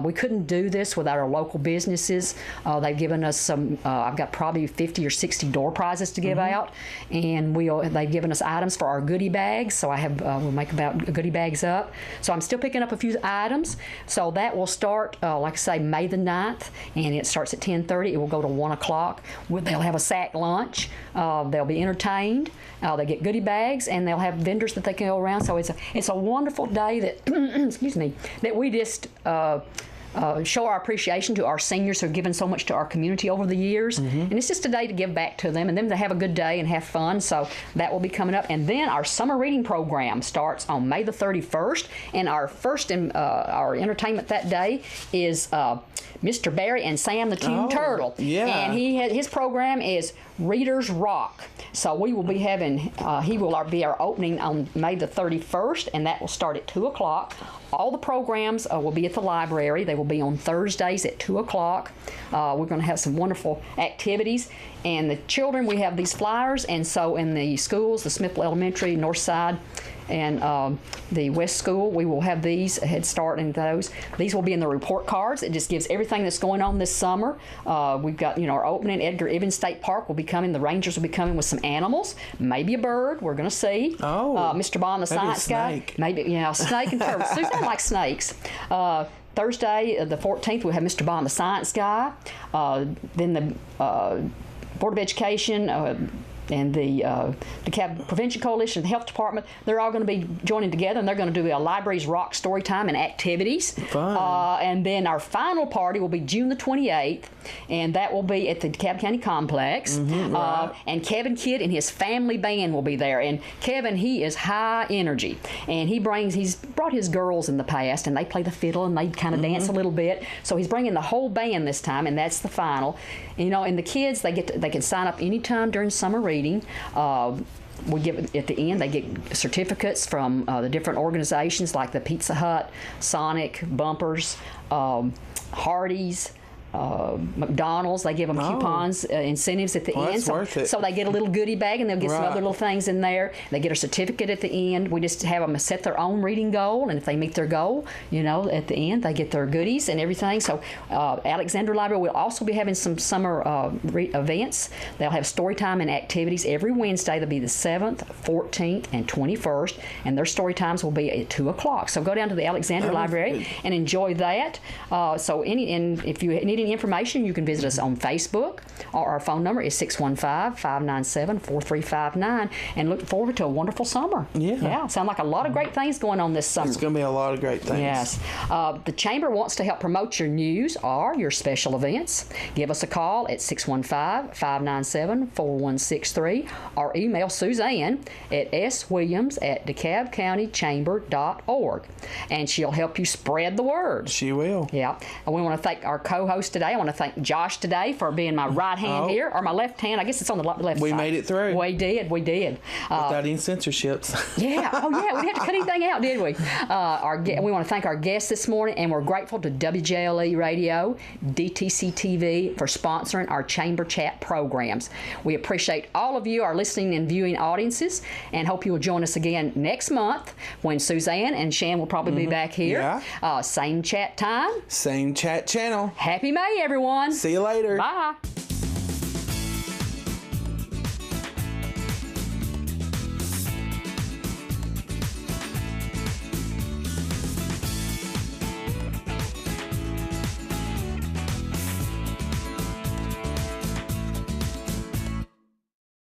We couldn't do this without our local businesses. They've given us some, I've got probably 50 or 60 door prizes to give out, and they've given us items for our goodie bags, so we'll make about goodie bags up, so I'm still picking up a few items, so that will start, like I say, May the 9th, and it starts at 10:30. It will go to 1 o'clock. They'll have a sack lunch. They'll be entertained. They get goodie bags, and they'll have vendors that they can go around. So it's a wonderful day that, excuse me, that we just show our appreciation to our seniors who have given so much to our community over the years. And it's just a day to give back to them and them to have a good day and have fun. So that will be coming up. And then our summer reading program starts on May the 31st. And our first our entertainment that day is Mr. Barry and Sam the Toon Turtle. Yeah. And his program is Readers Rock. So we will be having, he will be our opening on May the 31st, and that will start at 2 o'clock. All the programs will be at the library. They will be on Thursdays at 2 o'clock. We're going to have some wonderful activities. And the children, we have these flyers, and so in the schools, the Smithville Elementary, North Side, and the West School, we will have these, Head Start and those. These will be in the report cards. It just gives everything that's going on this summer. We've got, our opening, Edgar Evans State Park will be coming. The Rangers will be coming with some animals, maybe a bird, we're going to see. Mr. Bond, the science guy. Maybe, snake and turtle. Suzanne likes snakes. Thursday, the 14th, we'll have Mr. Bond, the science guy. Then the Board of Education, and the DeKalb Prevention Coalition, the Health Department, they're all going to be joining together, and they're going to do a Libraries Rock story time and activities. Fun. And then our final party will be June the 28th, and that will be at the DeKalb County Complex. Right. And Kevin Kidd and his family band will be there. And Kevin, he is high energy, and he's brought his girls in the past, and they play the fiddle and they kind of dance a little bit. So he's bringing the whole band this time, and that's the final. And the kids, they can sign up anytime during summer reading. We give at the end, they get certificates from the different organizations like the Pizza Hut, Sonic, Bumpers, Hardee's, McDonald's. They give them coupons, incentives at the end. That's worth it. So they get a little goodie bag, and they'll get some other little things in there. They get a certificate at the end. We just have them set their own reading goal, and if they meet their goal, at the end, they get their goodies and everything. So Alexander Library will also be having some summer events. They'll have story time and activities every Wednesday. They'll be the 7th, 14th, and 21st, and their story times will be at 2 o'clock. So go down to the Alexander Library and enjoy that. And if you need any information, you can visit us on Facebook, or our phone number is 615-597-4359, and look forward to a wonderful summer. Yeah, sound like a lot of great things going on this summer. It's going to be a lot of great things. Yes. The Chamber wants to help promote your news or your special events. Give us a call at 615-597-4163, or email Suzanne at swilliams@DeKalbCountyChamber.org, and she'll help you spread the word. She will. Yeah. And we want to thank our co-host today. I want to thank Josh today for being my right hand here, or my left hand. I guess it's on the left side. We made it through. We did. Without any censorships. Yeah. Oh, yeah. We didn't have to cut anything out, did we? We want to thank our guests this morning, and we're grateful to WJLE Radio, DTC TV, for sponsoring our Chamber Chat programs. We appreciate all of you, our listening and viewing audiences, and hope you will join us again next month when Suzanne and Shan will probably be back here. Yeah. Same chat time. Same chat channel. Happy May, everyone. See you later. Bye.